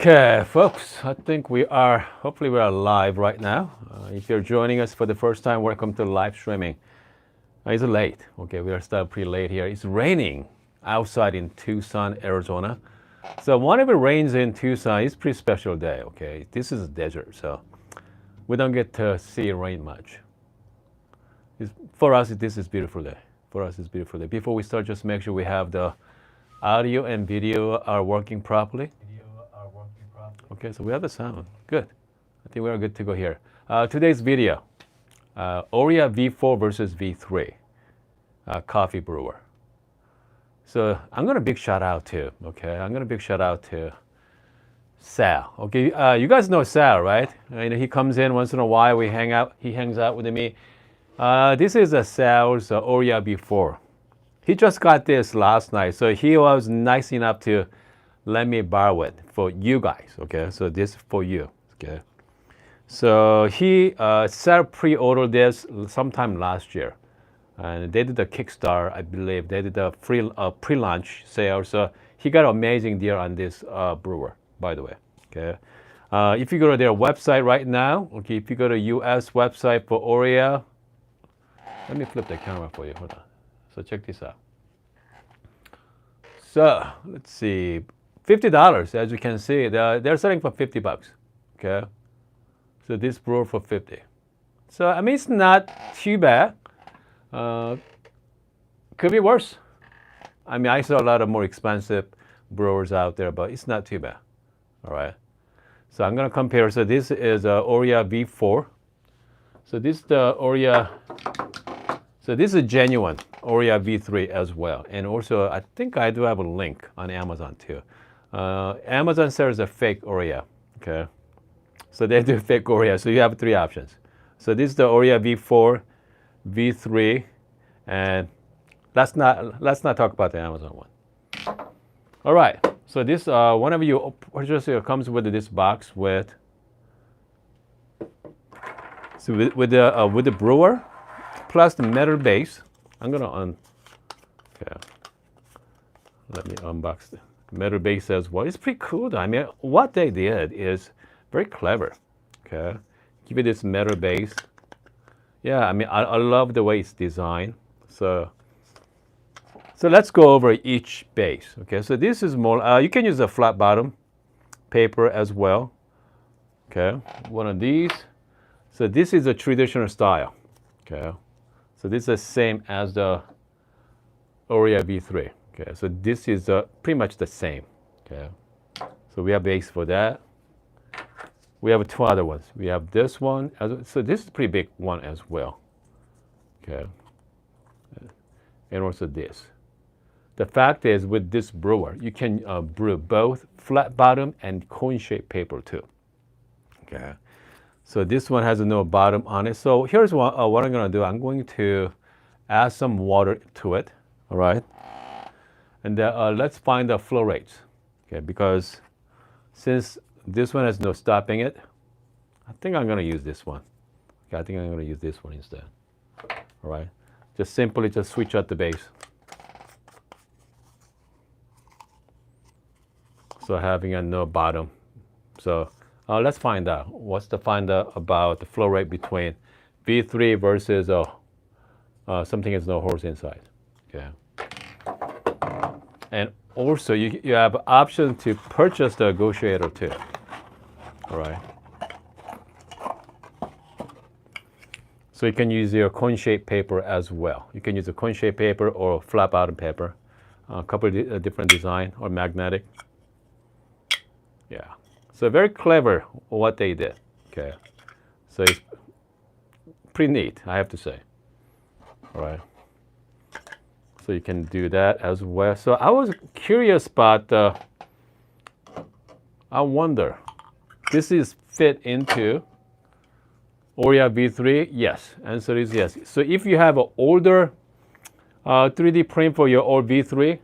Okay, folks, I think hopefully we are live right now. If you're joining us for the first time, welcome to live streaming. It's late, okay, we are still pretty late here. It's raining outside in Tucson, Arizona. So whenever it rains in Tucson, it's a pretty special day, okay? This is a desert, so we don't get to see rain much. For us, this is a beautiful day. For us, it's a beautiful day. Before we start, just make sure we have the audio and video are working properly. Okay, so we have the sound. Good. I think we are good to go here. Today's video, Oria V4 versus V3, coffee brewer. So I'm gonna big shout out to, okay? I'm gonna big shout out to Sal. Okay, you guys know Sal, right? He comes in once in a while. We hang out. He hangs out with me. This is a Sal's Oria V4. He just got this last night, so he was nice enough to let me borrow it for you guys, okay? So this is for you, okay? So he pre-ordered this sometime last year. And they did a Kickstarter, I believe. They did a free pre-launch sale. So he got an amazing deal on this brewer, by the way, okay? If you go to their website right now, okay, if you go to US website for Orea, let me flip the camera for you, hold on. So check this out. So let's see. $50, as you can see, they're selling for $50, okay? So this brewer for 50. So, I mean, it's not too bad. Could be worse. I mean, I saw a lot of more expensive brewers out there, but it's not too bad, all right? So I'm gonna compare. So this is Oria V4. So this is the Oria, so this is genuine Oria V3 as well. And also, I think I do have a link on Amazon too. Amazon sells a fake Orea, okay? So they do fake Orea, so you have three options. So this is the Orea V4, V3, and let's not talk about the Amazon one. All right, so this, whenever you purchase it, comes with this box with, so with the brewer, plus the metal base. I'm gonna okay, let me unbox it. Metal base as well. It's pretty cool though. I mean, what they did is very clever. Okay, give it this metal base. Yeah, I mean, I love the way it's designed. So let's go over each base. Okay, so this is more. You can use a flat bottom paper as well. Okay, one of these. So this is a traditional style. Okay, so this is the same as the Orea V3. Okay, so this is pretty much the same. Okay, so we have base for that. We have two other ones. We have this one. So this is a pretty big one as well. Okay, and also this. The fact is, with this brewer, you can brew both flat bottom and cone-shaped paper too. Okay, so this one has no bottom on it. So here's what I'm going to do. I'm going to add some water to it. All right. And let's find the flow rates, okay? Because since this one has no stopping it, I think I'm gonna use this one. Okay, I think I'm gonna use this one instead. All right, just simply switch out the base. So having a no bottom. So let's find out. Find out about the flow rate between V3 versus something has no holes inside. Okay. And also, you have option to purchase the negotiator too. All right. So you can use your cone-shaped paper as well. You can use a cone-shaped paper or flat bottom paper, a couple of different design or magnetic. Yeah. So very clever what they did. Okay. So it's pretty neat, I have to say. All right. So you can do that as well. So I was curious about I wonder, this is fit into Oria V3? Yes, answer is yes. So if you have an older 3D print for your old V3,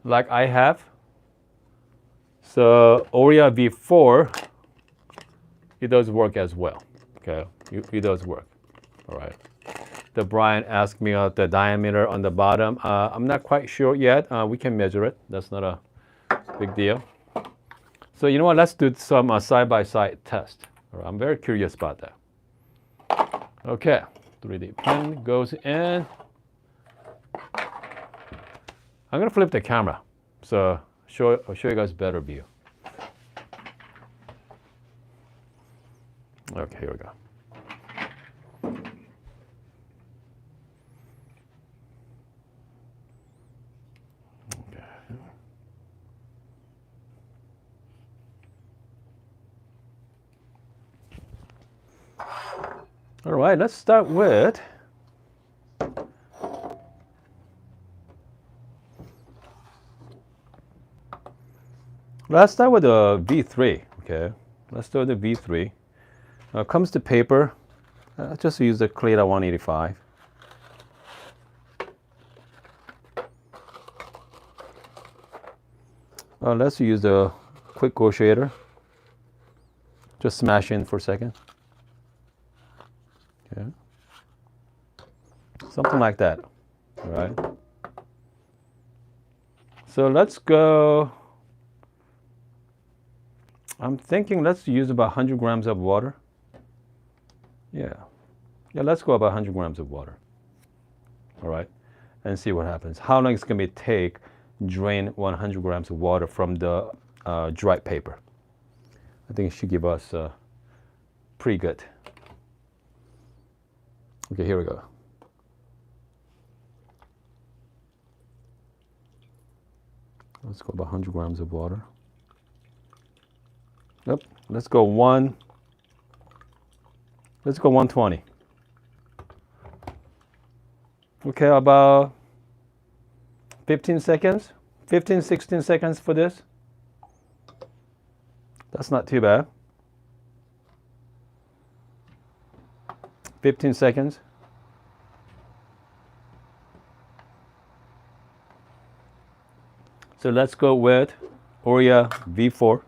like I have, so Oria V4, it does work as well. Okay, it does work. All right. The Brian asked me the diameter on the bottom. I'm not quite sure yet. We can measure it. That's not a big deal. So you know what? Let's do some side-by-side test. All right, I'm very curious about that. Okay, 3D pen goes in. I'm gonna flip the camera, so I'll show you guys a better view. Okay, here we go. Okay. All right, let's start with the V3. Okay, let's start with the V3. Comes to paper. Just use the Cleta 185. Let's use the quick negotiator. Just smash in for a second. Okay. Something like that. All right. So let's go. I'm thinking let's use about 100 grams of water. Yeah, let's go about 100 grams of water. All right, and see what happens. How long it's gonna take drain 100 grams of water from the dried paper? I think it should give us pretty good. Okay, here we go. Let's go about 100 grams of water. Yep, let's go 120. Okay, about 15 seconds, 15, 16 seconds for this. That's not too bad. 15 seconds. So let's go with Oria V4.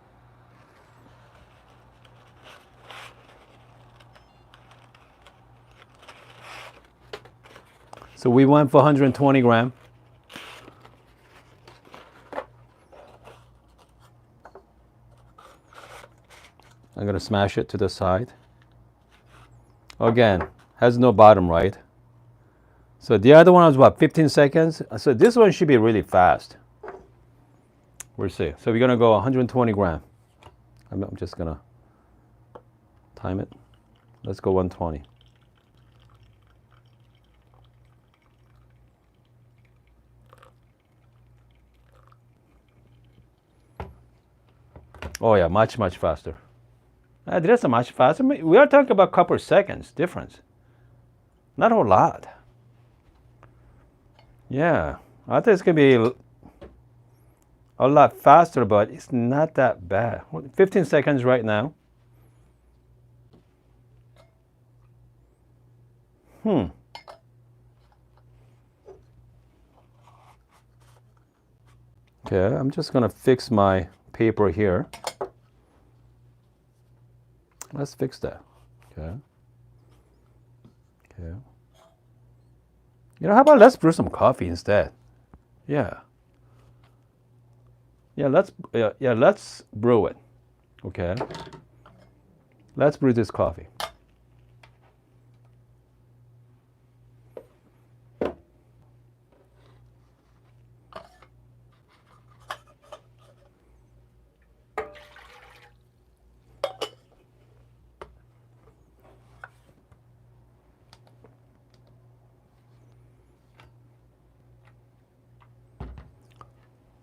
So we went for 120 grams. I'm going to smash it to the side. Again, has no bottom, right? So the other one was about 15 seconds. So this one should be really fast. We'll see. So we're going to go 120 grams. I'm just going to time it. Let's go 120. Oh yeah, much faster. That's a much faster. We are talking about a couple of seconds difference. Not a whole lot. Yeah, I think it's gonna be a lot faster, but it's not that bad. 15 seconds right now. Okay, I'm just gonna fix my paper here. Let's fix that. Okay. Okay. You know, how about let's brew some coffee instead? Yeah. Yeah, let's brew it. Okay. Let's brew this coffee.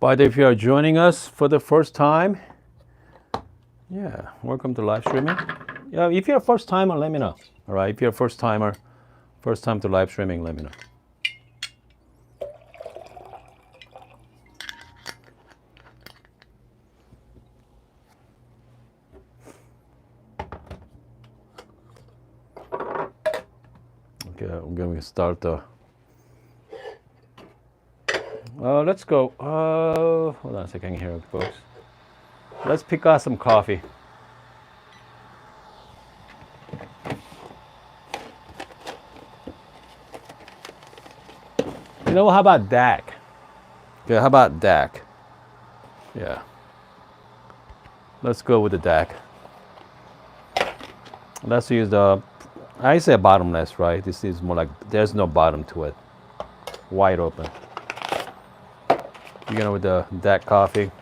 But if you are joining us for the first time, yeah, welcome to live streaming. Yeah, if you're a first timer, let me know. All right, if you're a first timer, first time to live streaming, let me know. Okay, I'm going to start the. Let's go. Hold on a second here, folks. Let's pick out some coffee. You know, how about DAC? Okay, how about DAC? Yeah. Let's go with the deck. Let's use the, I say bottomless, right? This is more like there's no bottom to it. Wide open. Begin with the deck coffee.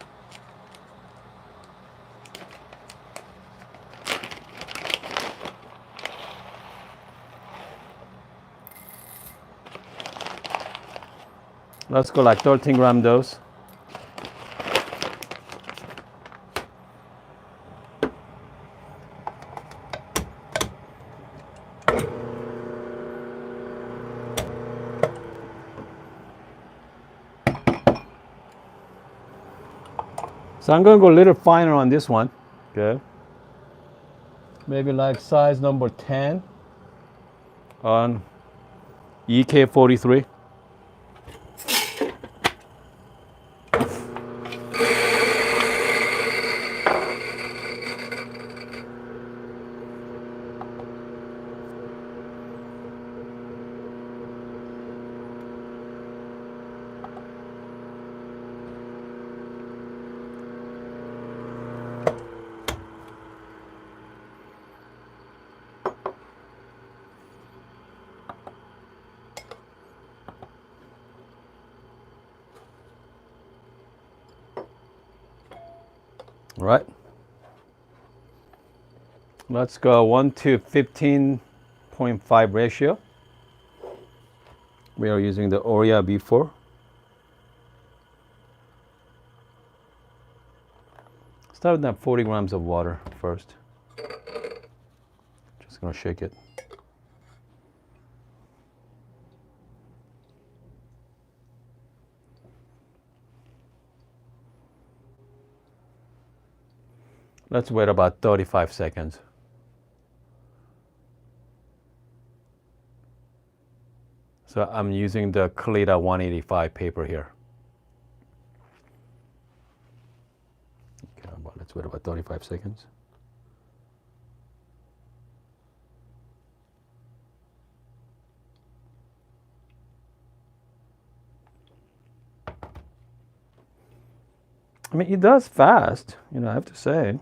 Let's go like 13-gram dose. So I'm going to go a little finer on this one, okay? Maybe like size number 10 on EK43. All right. Let's go 1 to 15.5 ratio. We are using the Oria V4. Start with that 40 grams of water first. Just gonna shake it. Let's wait about 35 seconds. So I'm using the Kalita 185 paper here. Okay, let's wait about 35 seconds. I mean, it does fast, I have to say.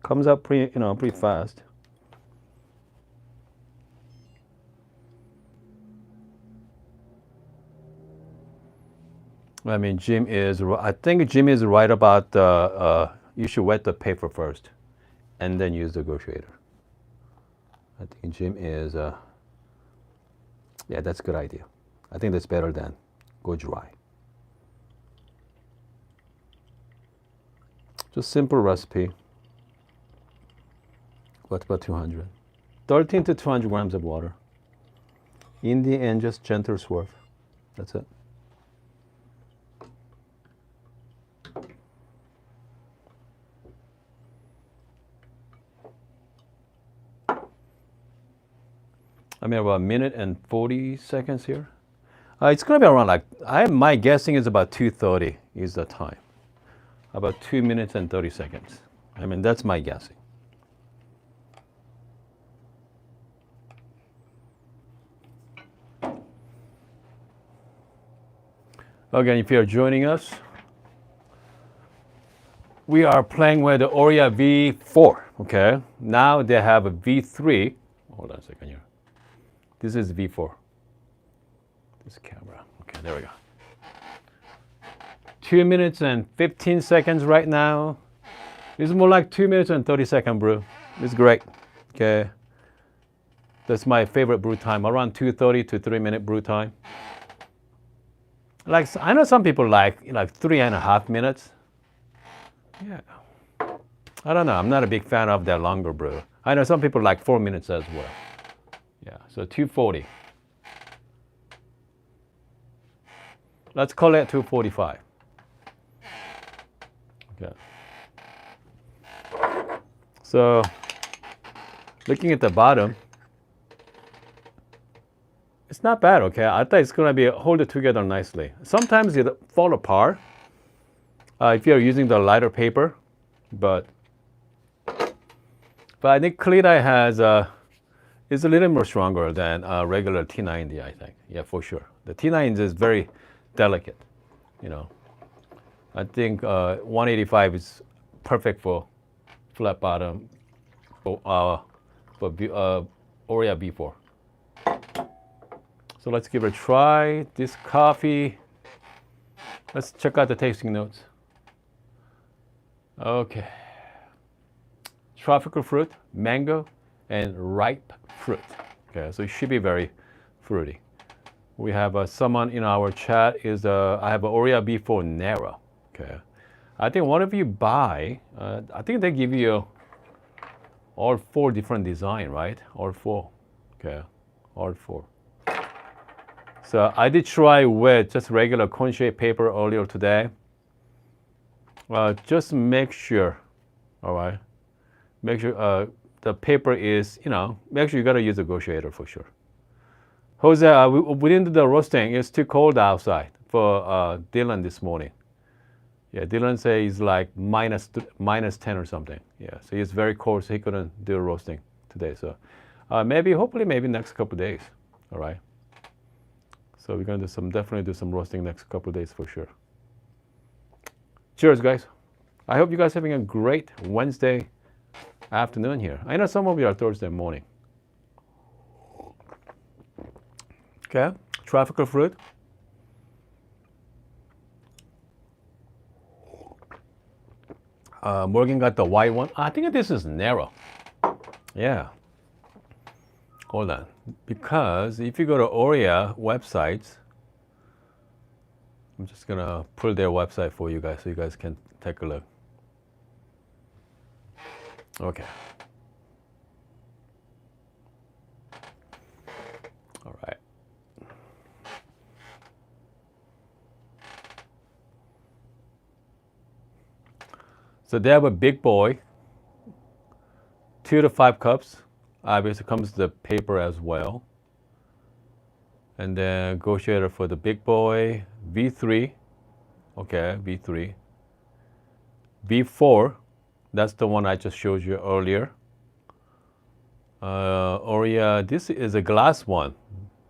Comes up pretty fast. I mean, I think Jim is right about you should wet the paper first and then use the negotiator. I think Jim is, yeah, that's a good idea. I think that's better than go dry. Just simple recipe. What's about 200? 13 to 200 grams of water. In the end, just gentle swerve. That's it. I mean, about a minute and 40 seconds here. It's going to be around my guessing is about 2:30 is the time. About 2 minutes and 30 seconds. I mean, that's my guessing. Again, if you're joining us, we are playing with the Oria V4, okay? Now they have a V3. Hold on a second here. This is V4. This camera. Okay, there we go. 2 minutes and 15 seconds right now. This is more like 2 minutes and 30-second brew. It's great, okay? That's my favorite brew time, around 2:30 to 3-minute brew time. Like, I know some people like 3.5 minutes. Yeah. I don't know. I'm not a big fan of that longer brew. I know some people like 4 minutes as well. Yeah, so 240. Let's call it 245. Okay. So, looking at the bottom, it's not bad, okay? I thought it's gonna be hold it together nicely. Sometimes it fall apart if you're using the lighter paper, but I think Kalita has is a little more stronger than regular T90, I think. Yeah, for sure. The T90 is very delicate, I think 185 is perfect for flat bottom for Oria V4. So let's give it a try. This coffee, let's check out the tasting notes. Okay. Tropical fruit, mango, and ripe fruit. Okay, so it should be very fruity. We have someone in our chat is I have an Oria V4 Narrow. Okay, I think one of you buy. I think they give you all 4 different design, right? All 4. Okay, all 4. So I did try with just regular cone shape paper earlier today. Just make sure, all right. Make sure the paper is, make sure you gotta use a negotiator for sure. Jose, we didn't do the roasting. It's too cold outside for Dylan this morning. Yeah, Dylan says it's like minus 10 or something. Yeah, so it's very cold, so he couldn't do roasting today. So hopefully next couple of days. All right. So we're gonna definitely do some roasting next couple of days for sure. Cheers, guys. I hope you guys are having a great Wednesday afternoon here. I know some of you are Thursday morning. Okay, tropical fruit. Morgan got the white one. I think this is narrow. Yeah. Hold on. Because if you go to Orea websites, I'm just gonna pull their website for you guys so you guys can take a look. Okay. All right. So they have a big boy, 2 to 5 cups. Obviously comes the paper as well. And then negotiator for the big boy, V3. Okay, V3. V4, that's the one I just showed you earlier. Oria, this is a glass one.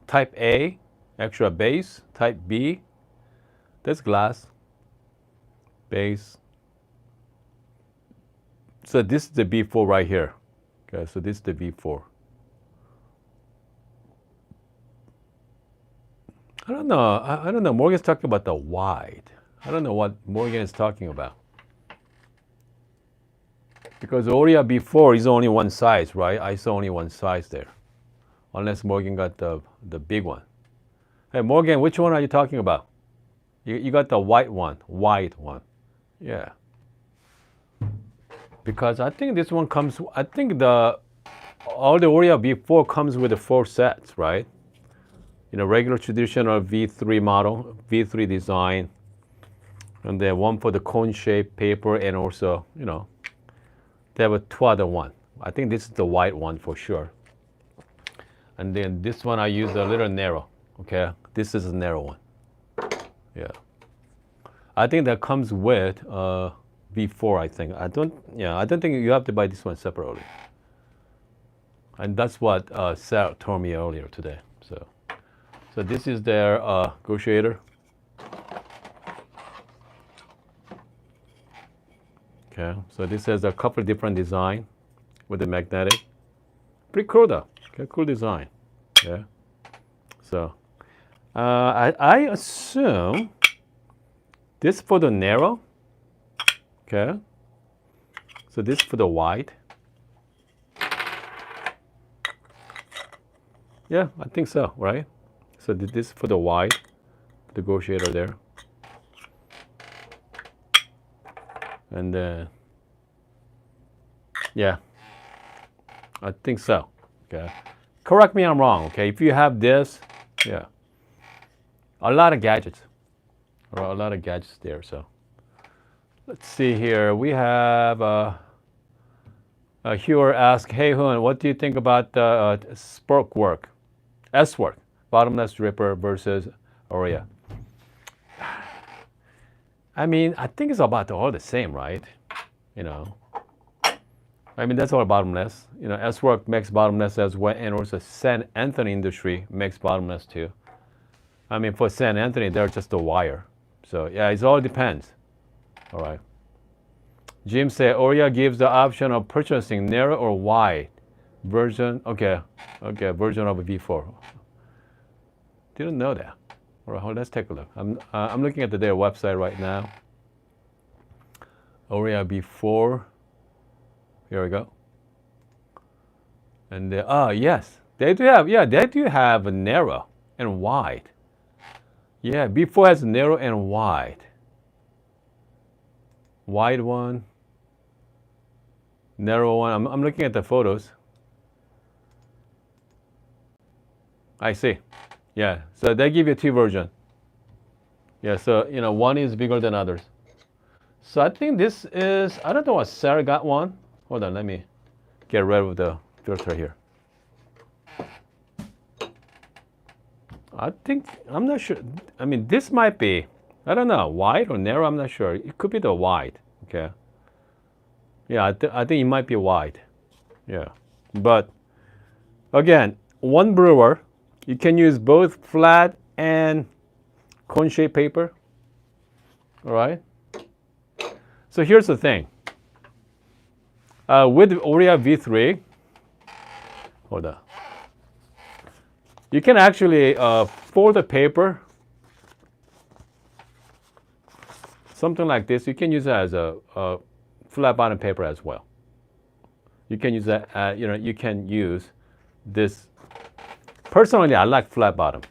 Type A, extra base. Type B, that's glass. Base. So this is the V4 right here. Okay, so this is the V4. I don't know. I don't know. Morgan's talking about the wide. I don't know what Morgan is talking about. Because Oria V4 is only one size, right? I saw only one size there. Unless Morgan got the big one. Hey, Morgan, which one are you talking about? You got the white one. Yeah. Because I think this one comes, I think all the Oria V4 comes with the 4 sets, right? Regular traditional V3 model, V3 design, and then one for the cone shape paper, and also, they have 2 other one. I think this is the white one for sure. And then this one I use a little narrow, okay? This is a narrow one. Yeah. I think that comes with V4, I think. I don't think you have to buy this one separately. And that's what Sarah told me earlier today. So this is their negotiator. Okay, so this has a couple of different design with the magnetic. Pretty cool though. Okay, cool design. Yeah. So I assume this for the narrow. Okay. So this for the wide. Yeah, I think so, right? So this for the wide, negotiator there. And then, yeah, I think so, okay? Correct me if I'm wrong, okay? If you have this, yeah. A lot of gadgets. A lot of gadgets there, so. Let's see here. We have Hewer asked, hey Hoon, what do you think about Spork work? S-work, bottomless dripper versus Orea. I mean, I think it's about all the same, right? I mean, that's all bottomless. S-work makes bottomless as well, and also St. Anthony Industry makes bottomless too. I mean, for St. Anthony, they're just a wire. So yeah, it all depends. All right. Jim said Oria gives the option of purchasing narrow or wide version. Okay, version of a V4. Didn't know that. All right, let's take a look. I'm looking at their website right now. Oria V4. Here we go. And yes, they do have. Yeah, they do have a narrow and wide. Yeah, V4 has narrow and wide. Wide one. Narrow one. I'm looking at the photos. I see. Yeah, so they give you two versions. Yeah, so one is bigger than others. So I think this is, I don't know what Sarah got one. Hold on, let me get rid of the filter here. I'm not sure. I mean, this might be, I don't know, wide or narrow, I'm not sure. It could be the wide, okay? Yeah, I think it might be wide. Yeah, but again, one brewer, you can use both flat and cone-shaped paper, all right? So here's the thing. With Oria V3, hold on. You can actually fold the paper, something like this. You can use it as a flat bottom paper as well. You can use that. You can use this. Personally, I like flat bottom.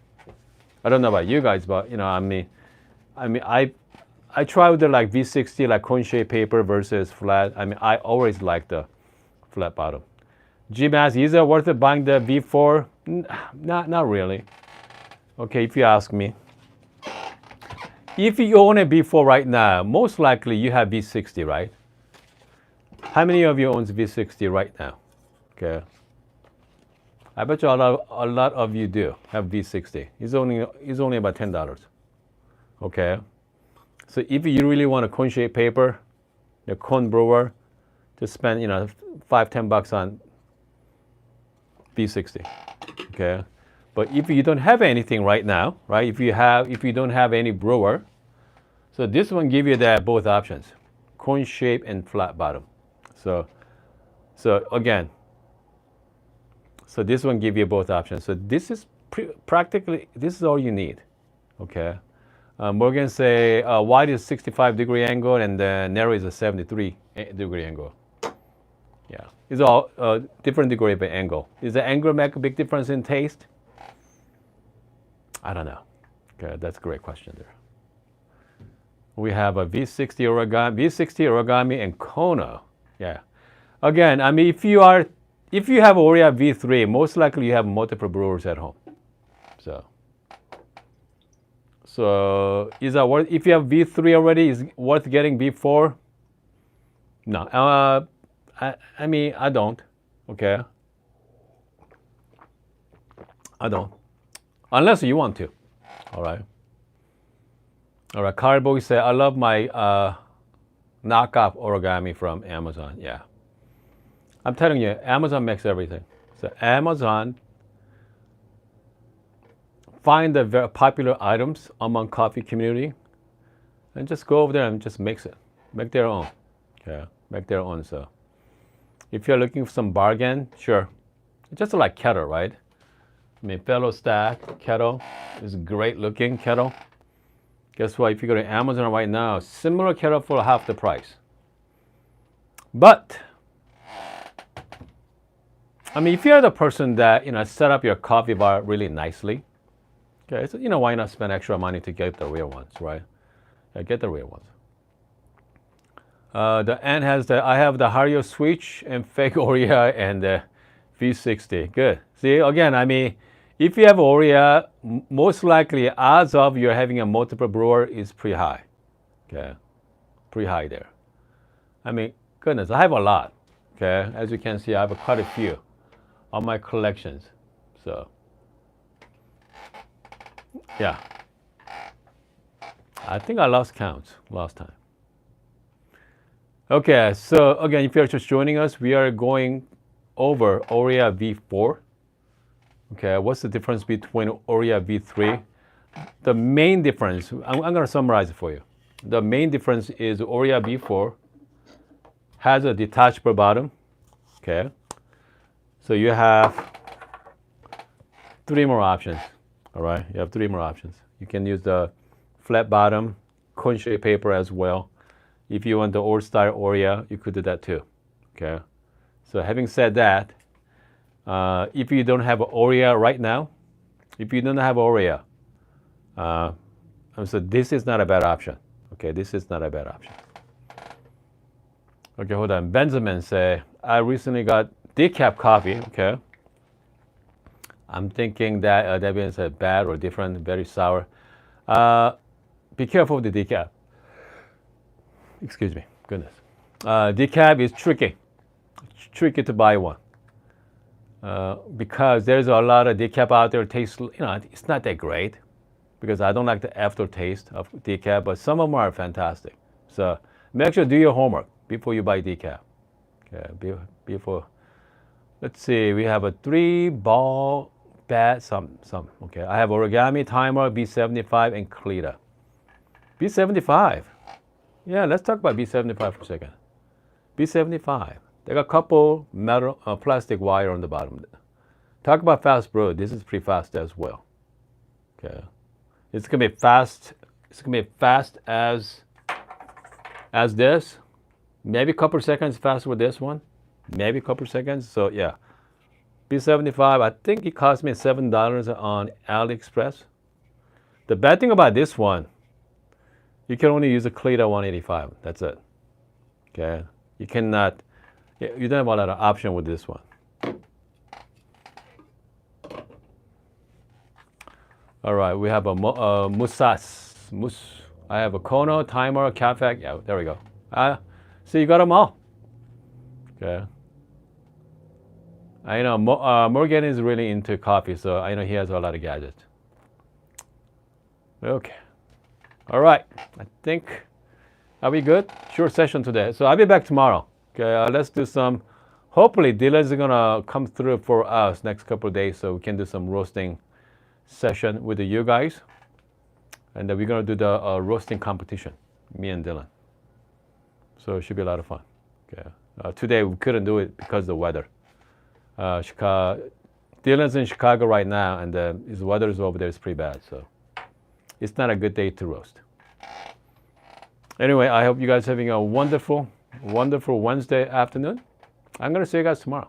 I don't know about you guys, but I try with the like V60, like cone-shaped paper versus flat. I mean, I always like the flat bottom. Jim asks, is it worth it buying the V4? Not really. Okay, if you ask me. If you own a V4 right now, most likely you have V60, right? How many of you owns V60 right now? Okay. I bet you a lot of you do have V60. It's only about $10. Okay. So if you really want a cone-shaped paper, a cone brewer, just spend $5-10 on V60. Okay. But if you don't have anything right now, right? If you don't have any brewer, so this one give you that both options, cone shape and flat bottom. So again, so this one give you both options. So this is practically, this is all you need. Okay. Morgan say wide is 65-degree angle and the narrow is a 73-degree angle. Yeah, it's all different degree of angle. Does the angle make a big difference in taste? I don't know. Okay, that's a great question there. We have a V60 origami and Kona. Yeah. Again, I mean, if you have Oria V3, most likely you have multiple brewers at home. So is that worth? If you have V3 already, is it worth getting V4? No. I mean, I don't. Okay. I don't. Unless you want to. All right. All right. Carboy said, I love my knockoff origami from Amazon. Yeah. I'm telling you, Amazon makes everything. So Amazon find the very popular items among coffee community and just go over there and just mix it. Make their own. Okay. Make their own. So if you're looking for some bargain, sure. It's just like kettle, right? I mean, fellow stack kettle is a great looking kettle. Guess what? If you go to Amazon right now, similar kettle for half the price. But I mean, if you're the person that set up your coffee bar really nicely, okay, so why not spend extra money to get the real ones, right? Yeah, get the real ones. The N has I have the Hario Switch and fake Orea and the V60. Good. See, again, I mean, if you have Orea, most likely odds of you're having a multiple brewer is pretty high. Okay, pretty high there. I mean, goodness, I have a lot. Okay, as you can see, I have quite a few on my collections. So, yeah. I think I lost count last time. Okay, so again, if you're just joining us, we are going over Oria V4. Okay, what's the difference between Oria V3? The main difference, I'm going to summarize it for you. The main difference is Oria V4 has a detachable bottom. Okay. So you have 3 more options. All right. You have 3 more options. You can use the flat bottom cone shape paper as well. If you want the old style Orea, you could do that too. Okay. So having said that, if you don't have Orea right now, so this is not a bad option. Okay, this is not a bad option. Okay, hold on. Benjamin say, I recently got decaf coffee. Okay. I'm thinking that that means bad or different, very sour. Be careful with the decaf. Excuse me, goodness. Decaf is tricky. It's tricky to buy one. Because there's a lot of decaf out there. Tastes, it's not that great. Because I don't like the aftertaste of decaf, but some of them are fantastic. So make sure to do your homework before you buy decaf. Okay, before. Let's see, we have a 3-ball bat, some. Okay, I have origami, timer, B75, and Cleta. B75. Yeah, let's talk about B75 for a second. B75. They got a couple metal, plastic wire on the bottom. Talk about fast brew. This is pretty fast as well. Okay. It's gonna be fast. It's gonna be fast as this. Maybe a couple seconds faster with this one. Maybe a couple seconds. So yeah, B75. I think it cost me $7 on AliExpress. The bad thing about this one, you can only use a Cleta 185. That's it. Okay. You cannot. You don't have a lot of option with this one. All right, we have a Musas. I have a Kono, timer, Cafe. Yeah, there we go. So you got them all. Okay. I know Morgan is really into coffee, so I know he has a lot of gadgets. Okay. All right. I think, are we good? Short session today. So I'll be back tomorrow. Okay. Let's do some. Hopefully, dealers are gonna come through for us next couple of days, so we can do some roasting session with you guys, and then we're gonna do the roasting competition, me and Dylan. So it should be a lot of fun. Okay. Today we couldn't do it because of the weather. Dylan's in Chicago right now, and his weather is over there is pretty bad, so it's not a good day to roast. Anyway, I hope you guys are having a wonderful, wonderful Wednesday afternoon. I'm gonna see you guys tomorrow.